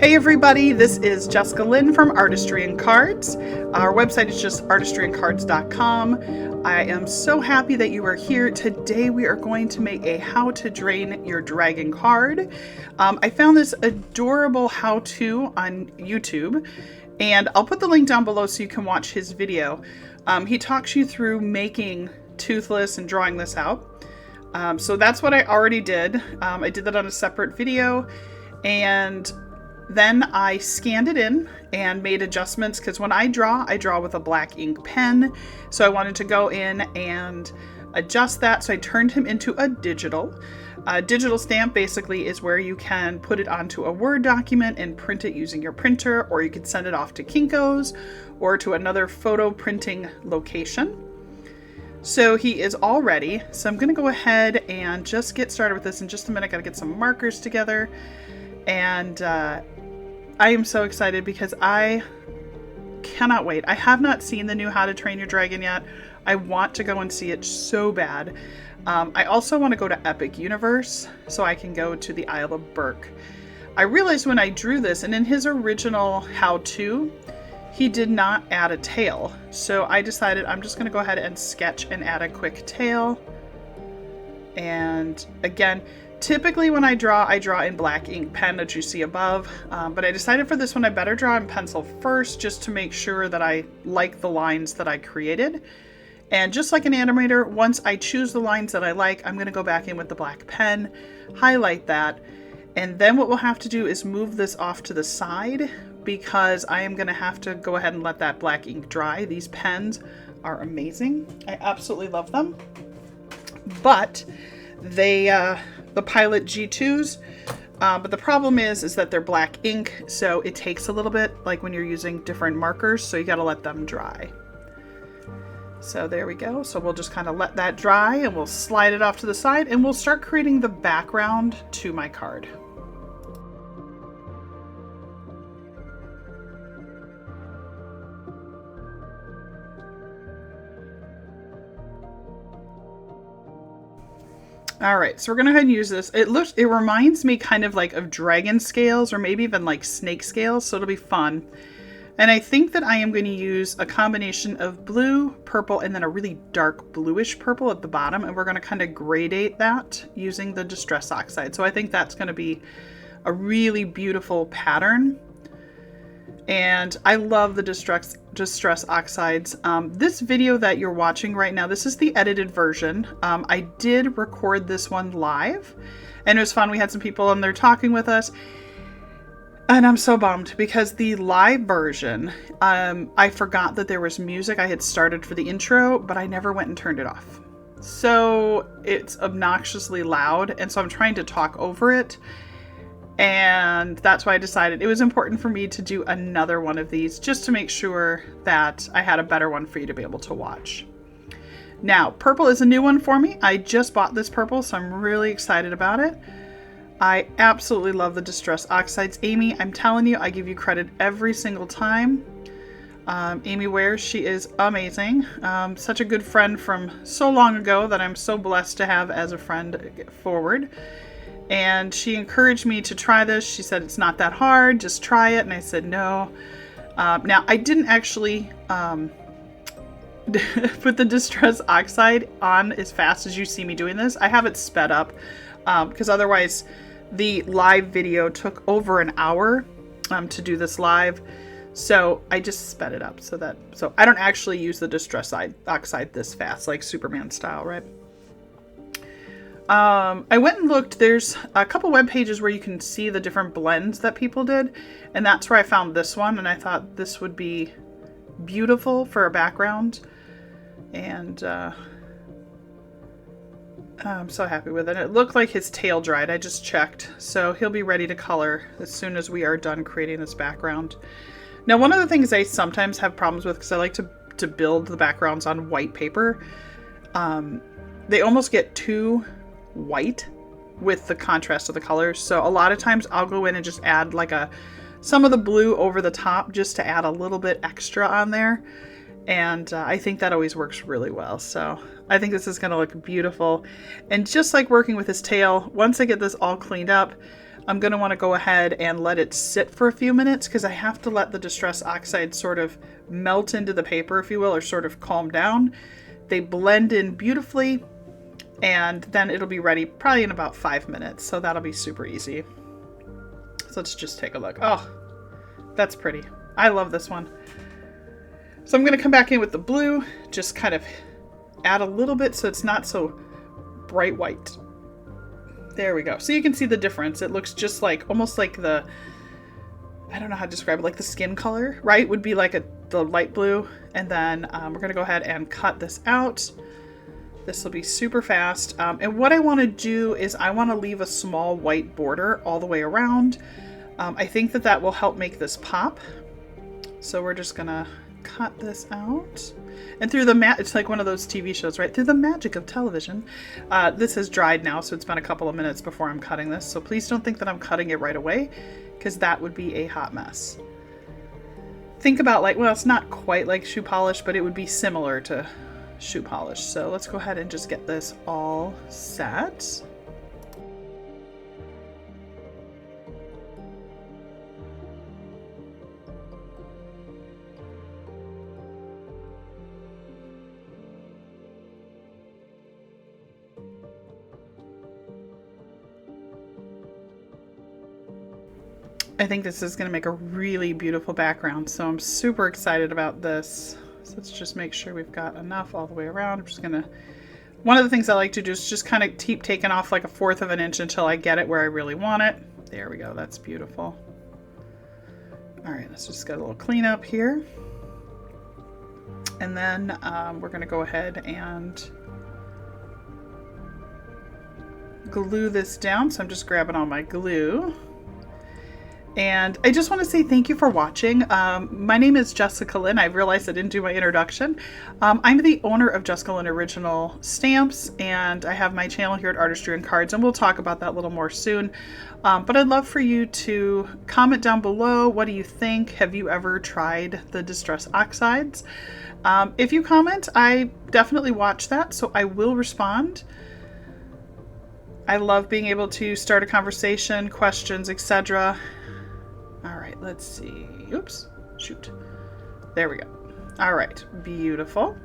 Hey everybody, this is Jessica Lynn from ArtistryinCards. Our website is just ArtistryinCards.com. I am so happy that you are here. Today we are going to make a how to drain your dragon card. I found this adorable how-to on YouTube, and I'll put the link down below so you can watch his video. He talks you through making Toothless and drawing this out. So that's what I already did. I did that on a separate video, and then I scanned it in and made adjustments because when I draw with a black ink pen. So I wanted to go in and adjust that. So I turned him into a digital. A digital stamp basically is where you can put it onto a Word document and print it using your printer, or you could send it off to Kinko's or to another photo printing location. So he is all ready. So I'm going to go ahead and just get started with this in just a minute. I got to get some markers together. And I am so excited because I cannot wait. I have not seen the new How to Train Your Dragon yet. I want to go and see it so bad. I also want to go to Epic Universe so I can go to the Isle of Berk. I realized when I drew this, and in his original how-to, he did not add a tail. So I decided I'm just going to go ahead and sketch and add a quick tail. And again, typically when I draw in black ink pen that you see above, but I decided for this one I better draw in pencil first just to make sure that I like the lines that I created. And just like an animator, once I choose the lines that I like, I'm going to go back in with the black pen, highlight that, and then what we'll have to do is move this off to the side because I am going to have to go ahead and let that black ink dry. These pens are amazing. I absolutely love them. But they, the Pilot G2s, but the problem is that they're black ink, so it takes a little bit, like when you're using different markers, so you got to let them dry. So there we go. So we'll just kind of let that dry and we'll slide it off to the side and we'll start creating the background to my card. All right, so we're gonna go ahead and use this. It reminds me kind of like of dragon scales or maybe even like snake scales, so it'll be fun. And I think that I am going to use a combination of blue, purple, and then a really dark bluish purple at the bottom, and we're going to kind of gradate that using the Distress Oxide. So I think that's going to be a really beautiful pattern. And I love the Distress Oxides. This video that you're watching right now, this is the edited version. I did record this one live, and it was fun. We had some people on there talking with us. And I'm so bummed because the live version, I forgot that there was music I had started for the intro, but I never went and turned it off. So it's obnoxiously loud, and so I'm trying to talk over it. And that's why I decided it was important for me to do another one of these just to make sure that I had a better one for you to be able to watch. Now, purple is a new one for me. I just bought this purple, so I'm really excited about it. I absolutely love the Distress Oxides. Amy, I'm telling you, I give you credit every single time. Amy Ware, she is amazing. Such a good friend from so long ago that I'm so blessed to have as a friend forward. And she encouraged me to try this. She said, it's not that hard, just try it. And I said, no. Now, I didn't actually put the Distress Oxide on as fast as you see me doing this. I have it sped up because otherwise the live video took over an hour to do this live. So I just sped it up so I don't actually use the Distress Oxide this fast, like Superman style, right? I went and looked. There's a couple web pages where you can see the different blends that people did, and that's where I found this one, and I thought this would be beautiful for a background, and I'm so happy with it. It looked like his tail dried. I just checked, so he'll be ready to color as soon as we are done creating this background. Now, one of the things I sometimes have problems with, because I like to build the backgrounds on white paper, they almost get too white with the contrast of the colors. So a lot of times I'll go in and just add like some of the blue over the top just to add a little bit extra on there. And I think that always works really well. So I think this is going to look beautiful. And just like working with his tail, once I get this all cleaned up, I'm going to want to go ahead and let it sit for a few minutes because I have to let the Distress Oxide sort of melt into the paper, if you will, or sort of calm down. They blend in beautifully, and then it'll be ready probably in about 5 minutes. So that'll be super easy. So let's just take a look. Oh, that's pretty. I love this one. So I'm going to come back in with the blue, just kind of add a little bit so it's not so bright white. There we go. So you can see the difference. It looks just like, almost like the, I don't know how to describe it, like the skin color, right? Would be like the light blue. And then we're going to go ahead and cut this out. This will be super fast. And what I want to do is I want to leave a small white border all the way around. I think that that will help make this pop. So we're just going to cut this out. And through the it's like one of those TV shows, right? Through the magic of television. This has dried now, so it's been a couple of minutes before I'm cutting this. So please don't think that I'm cutting it right away, because that would be a hot mess. Think about like, well, it's not quite like shoe polish, but it would be similar to shoe polish. So let's go ahead and just get this all set. I think this is going to make a really beautiful background, so I'm super excited about this. So let's just make sure we've got enough all the way around. I'm just going to, one of the things I like to do is just kind of keep taking off like 1/4 of an inch until I get it where I really want it. There we go, that's beautiful. All right, let's just get a little cleanup here. And then we're going to go ahead and glue this down. So I'm just grabbing all my glue. And I just want to say thank you for watching. My name is Jessica Lynn. I realized I didn't do my introduction. I'm the owner of Jessica Lynn Original Stamps, and I have my channel here at ArtistryinCards, and we'll talk about that a little more soon. But I'd love for you to comment down below. What do you think? Have you ever tried the Distress Oxides? If you comment, I definitely watch that, so I will respond. I love being able to start a conversation, questions, etc. All right, let's see. Oops, shoot. There we go. All right, beautiful.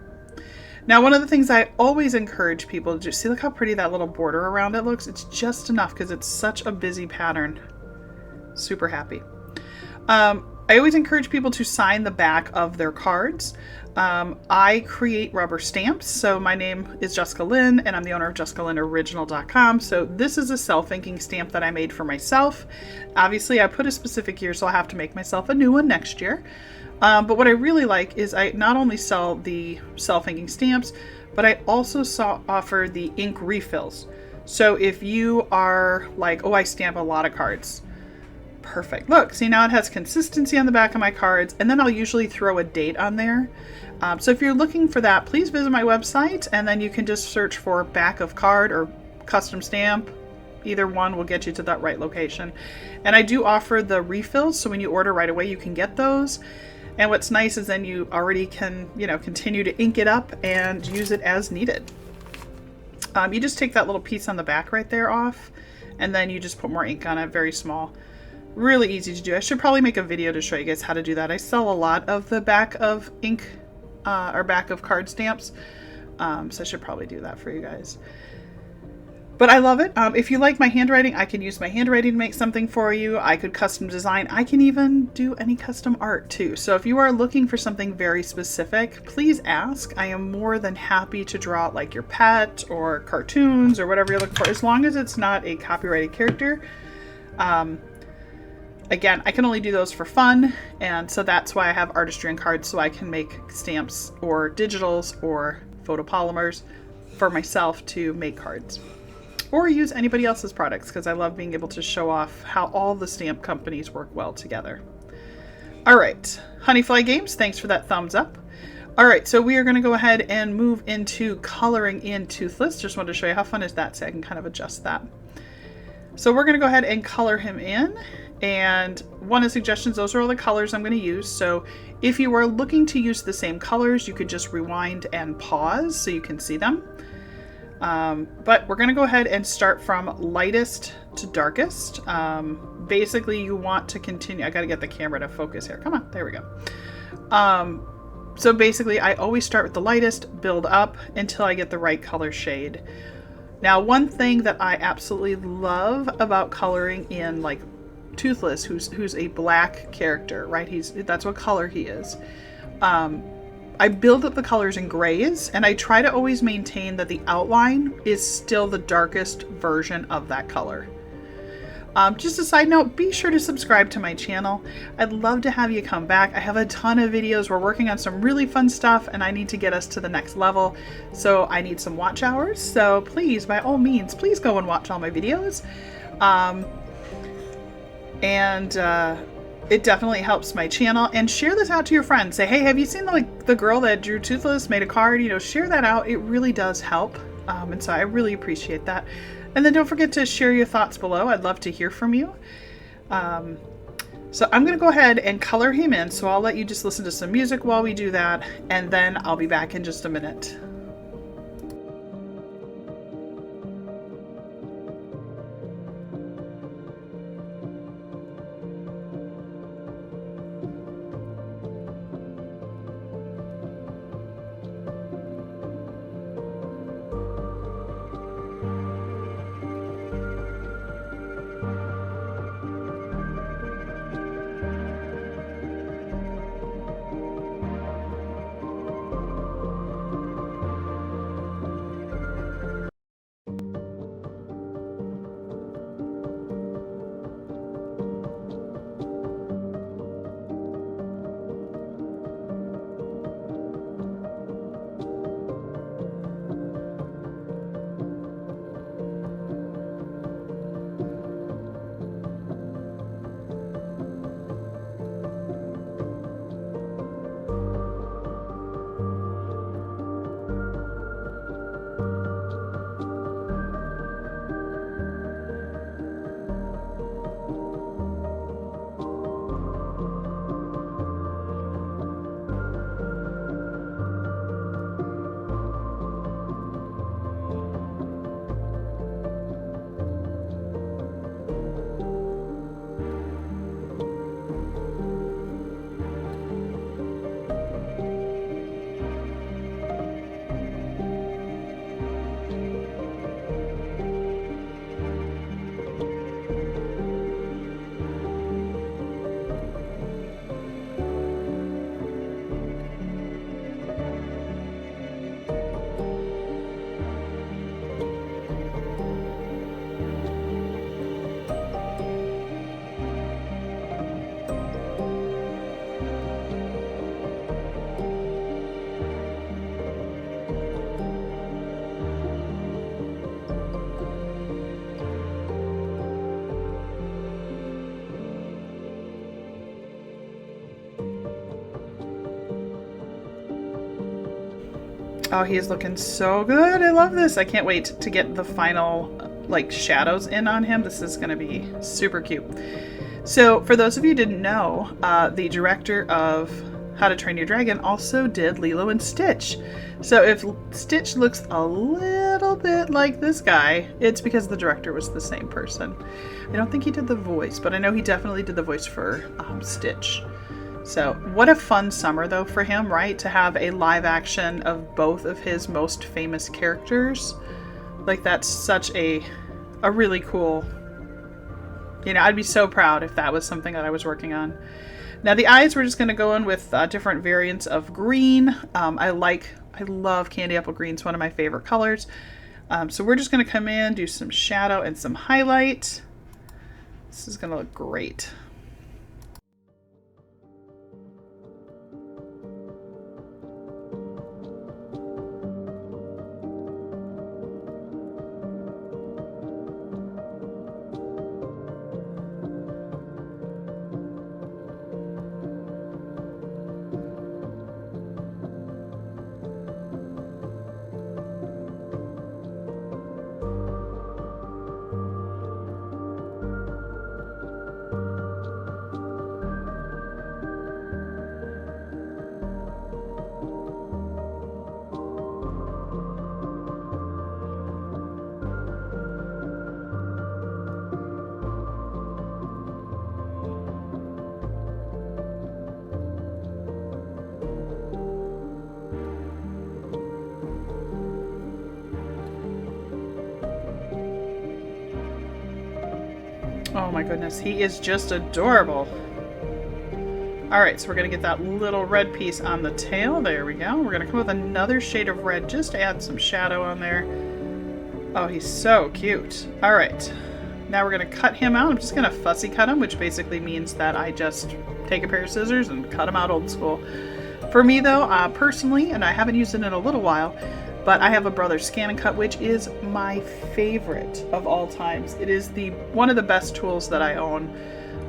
Now, one of the things I always encourage people to do, see, look how pretty that little border around it looks. It's just enough because it's such a busy pattern. Super happy. I always encourage people to sign the back of their cards. I create rubber stamps. So my name is Jessica Lynn, and I'm the owner of JessicaLynnOriginal.com. So this is a self-inking stamp that I made for myself. Obviously, I put a specific year, so I'll have to make myself a new one next year. But what I really like is I not only sell the self-inking stamps, but I also offer the ink refills. So if you are like, oh, I stamp a lot of cards. Perfect. Look, see, now it has consistency on the back of my cards, and then I'll usually throw a date on there. So if you're looking for that, please visit my website, and then you can just search for back of card or custom stamp. Either one will get you to that right location. And I do offer the refills, so when you order right away, you can get those. And what's nice is then you already can, continue to ink it up and use it as needed. You just take that little piece on the back right there off, and then you just put more ink on it, very small. Really easy to do. I should probably make a video to show you guys how to do that. I sell a lot of the back of ink or back of card stamps, so I should probably do that for you guys. But I love it. If you like my handwriting, I can use my handwriting to make something for you. I could custom design. I can even do any custom art too. So if you are looking for something very specific, please ask. I am more than happy to draw like your pet or cartoons or whatever you're looking for, as long as it's not a copyrighted character. Again, I can only do those for fun, and so that's why I have ArtistryinCards, so I can make stamps or digitals or photopolymers for myself to make cards. Or use anybody else's products, because I love being able to show off how all the stamp companies work well together. All right, Honeyfly Games, thanks for that thumbs up. All right, so we are going to go ahead and move into coloring in Toothless. Just wanted to show you how fun is that, so I can kind of adjust that. So we're going to go ahead and color him in. And one of the suggestions, those are all the colors I'm going to use. So if you are looking to use the same colors, you could just rewind and pause so you can see them. But we're going to go ahead and start from lightest to darkest. Basically, you want to continue. I got to get the camera to focus here. Come on, there we go. So basically, I always start with the lightest, build up until I get the right color shade. Now, one thing that I absolutely love about coloring in like Toothless, who's a black character, right? That's what color he is. I build up the colors in grays, and I try to always maintain that the outline is still the darkest version of that color. Just a side note, be sure to subscribe to my channel. I'd love to have you come back. I have a ton of videos. We're working on some really fun stuff, and I need to get us to the next level. So I need some watch hours. So please, by all means, please go and watch all my videos. It definitely helps my channel. And share this out to your friends. Say, hey, have you seen the girl that drew Toothless, made a card? You know, share that out. It really does help. And so I really appreciate that. And then don't forget to share your thoughts below. I'd love to hear from you. So I'm going to go ahead and color him in. So I'll let you just listen to some music while we do that. And then I'll be back in just a minute. Oh, he is looking so good. I love this. I can't wait to get the final like shadows in on him. This is going to be super cute. So for those of you who didn't know, the director of How to Train Your Dragon also did Lilo and Stitch. So if Stitch looks a little bit like this guy, it's because the director was the same person. I don't think he did the voice, but I know he definitely did the voice for Stitch. So what a fun summer though for him, right? To have a live action of both of his most famous characters. Like that's such a really cool, you know, I'd be so proud if that was something that I was working on. Now the eyes, we're just going to go in with different variants of green. I love candy apple green. It's one of my favorite colors. So we're just going to come in, do some shadow and some highlight. This is going to look great. Oh my goodness, he is just adorable. All right, so we're gonna get that little red piece on the tail. There we go. We're gonna come with another shade of red just to add some shadow on there. Oh, he's so cute. All right, now we're gonna cut him out. I'm just gonna fussy cut him, which basically means that I just take a pair of scissors and cut him out old school. For me though, personally, and I haven't used it in a little while, but I have a Brother Scan and Cut, which is my favorite of all times. It is one of the best tools that I own.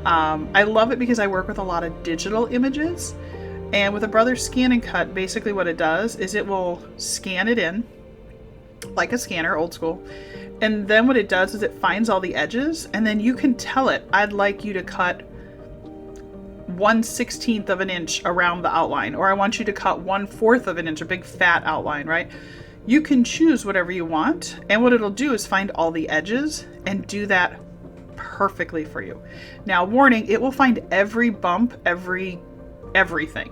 I love it because I work with a lot of digital images, and with a Brother Scan and Cut, basically what it does is it will scan it in like a scanner, old school, and then what it does is it finds all the edges, and then you can tell it, I'd like you to cut 1/16 of an inch around the outline, or I want you to cut 1/4 of an inch, a big fat outline, right? You can choose whatever you want, and what it'll do is find all the edges and do that perfectly for you. Now, warning, it will find every bump, everything.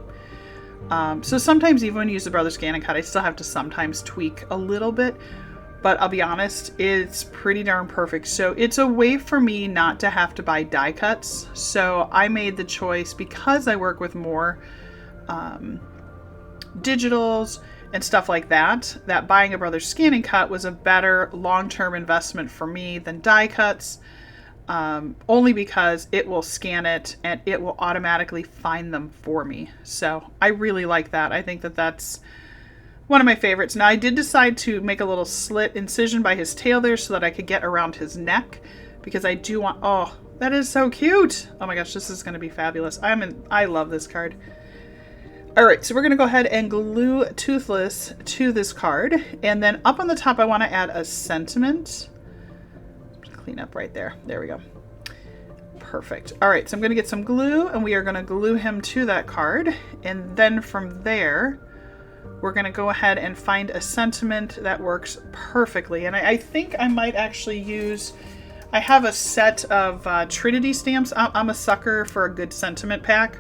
So sometimes even when you use the Brother Scan and Cut, I still have to sometimes tweak a little bit, but I'll be honest, it's pretty darn perfect. So it's a way for me not to have to buy die cuts. So I made the choice, because I work with more digitals and stuff like that, that buying a Brother Scan and Cut was a better long-term investment for me than die cuts. Only because it will scan it and it will automatically find them for me. So I really like that. I think that that's one of my favorites. Now, I did decide to make a little slit incision by his tail there so that I could get around his neck, because I do want, oh, that is so cute. Oh my gosh, this is going to be fabulous. I love this card. All right, so we're going to go ahead and glue Toothless to this card. And then up on the top, I want to add a sentiment. Clean up right there. There we go. Perfect. All right, so I'm going to get some glue, and we are going to glue him to that card. And then from there, we're going to go ahead and find a sentiment that works perfectly. And I think I might actually use, I have a set of Trinity stamps. I'm a sucker for a good sentiment pack.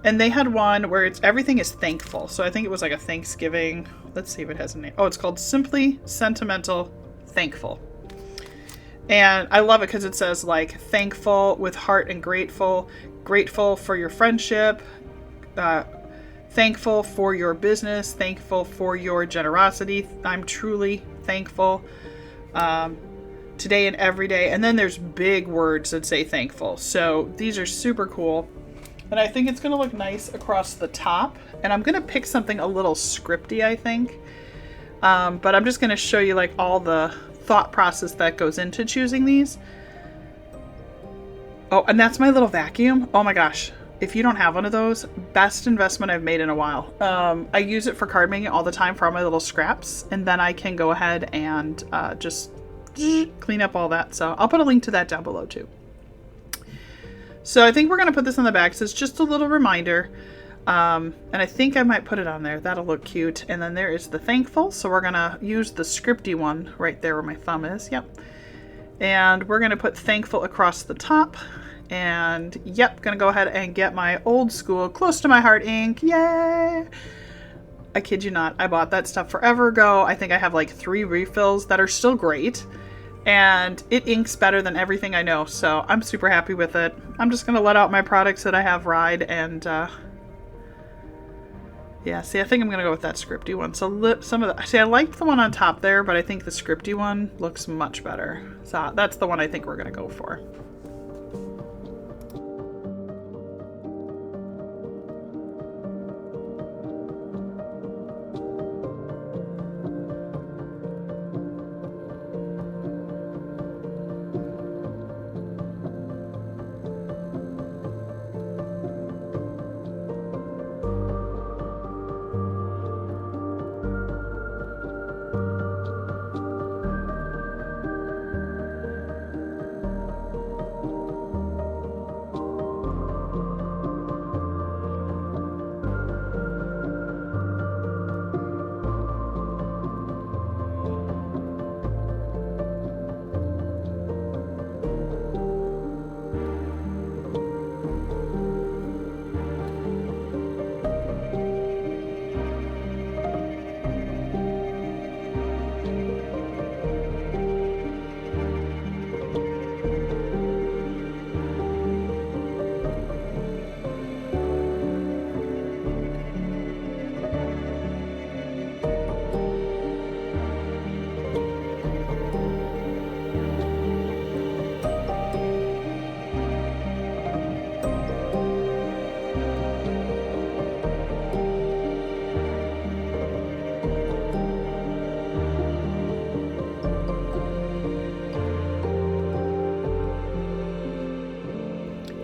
And they had one where everything is thankful. So I think it was like a Thanksgiving. Let's see if it has a name. Oh, it's called Simply Sentimental Thankful. And I love it because it says like thankful with heart and grateful, grateful for your friendship, thankful for your business, thankful for your generosity. I'm truly thankful today and every day. And then there's big words that say thankful. So these are super cool. And I think it's going to look nice across the top. And I'm going to pick something a little scripty, I think. But I'm just going to show you like all the thought process that goes into choosing these. Oh, and that's my little vacuum. Oh my gosh. If you don't have one of those, best investment I've made in a while. I use it for card making all the time for all my little scraps. And then I can go ahead and just clean up all that. So I'll put a link to that down below too. So I think we're going to put this on the back. So it's just a little reminder. And I think I might put it on there. That'll look cute. And then there is the thankful. So we're going to use the scripty one right there where my thumb is. Yep. And we're going to put thankful across the top. And yep, going to go ahead and get my old school close to my heart ink. Yay! I kid you not. I bought that stuff forever ago. I think I have like 3 refills that are still great. And it inks better than everything I know. So I'm super happy with it. I'm just going to let out my products that I have ride and yeah, see, I think I'm going to go with that scripty one. So see, I liked the one on top there, but I think the scripty one looks much better. So that's the one I think we're going to go for.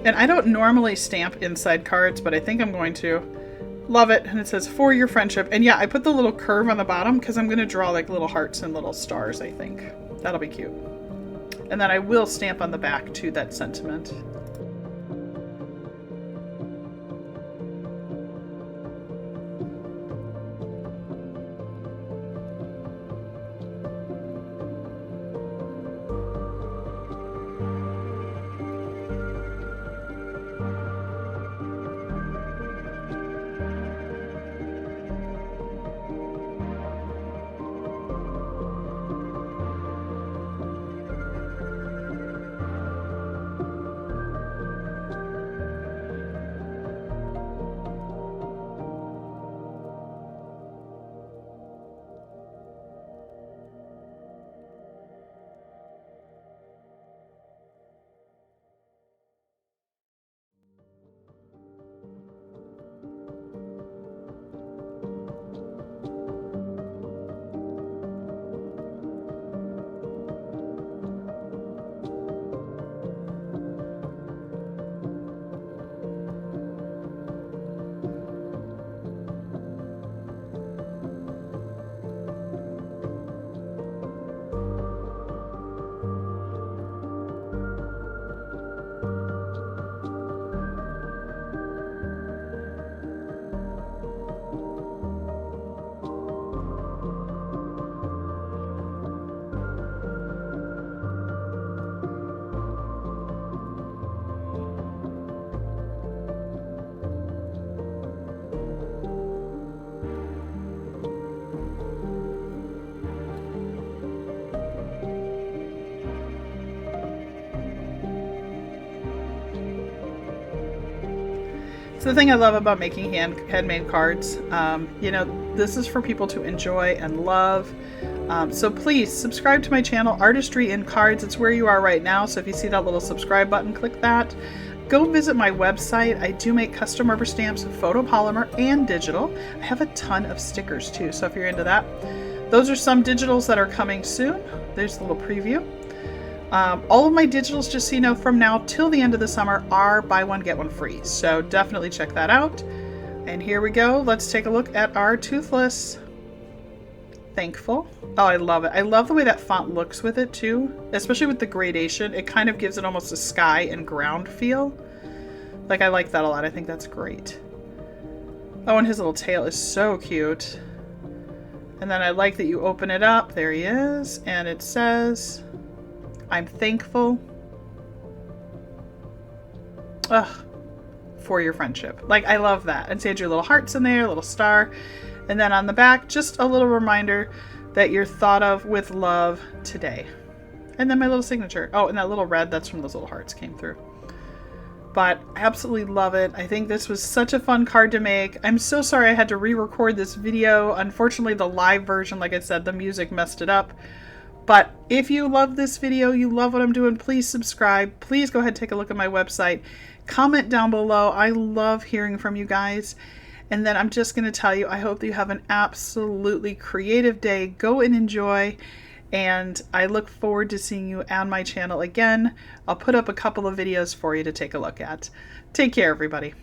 And I don't normally stamp inside cards, but I think I'm going to. Love it. And it says, for your friendship. And yeah, I put the little curve on the bottom because I'm going to draw like little hearts and little stars, I think. That'll be cute. And then I will stamp on the back too, that sentiment. So the thing I love about making handmade cards, you know, this is for people to enjoy and love. So please subscribe to my channel, ArtistryinCards. It's where you are right now. So if you see that little subscribe button, click that. Go visit my website. I do make custom rubber stamps, photopolymer, and digital. I have a ton of stickers too. So if you're into that, those are some digitals that are coming soon. There's a little preview. All of my digitals, just so you know, from now till the end of the summer are buy one, get one free. So definitely check that out. And here we go. Let's take a look at our Toothless. Thankful. Oh, I love it. I love the way that font looks with it too, especially with the gradation. It kind of gives it almost a sky and ground feel. Like, I like that a lot. I think that's great. Oh, and his little tail is so cute. And then I like that you open it up. There he is. And it says, I'm thankful for your friendship. Like, I love that. And so you had your little hearts in there, a little star. And then on the back, just a little reminder that you're thought of with love today. And then my little signature. Oh, and that little red, that's from those little hearts came through. But I absolutely love it. I think this was such a fun card to make. I'm so sorry I had to re-record this video. Unfortunately, the live version, like I said, the music messed it up. But if you love this video, you love what I'm doing, please subscribe. Please go ahead and take a look at my website. Comment down below. I love hearing from you guys. And then I'm just going to tell you, I hope that you have an absolutely creative day. Go and enjoy. And I look forward to seeing you on my channel again. I'll put up a couple of videos for you to take a look at. Take care, everybody.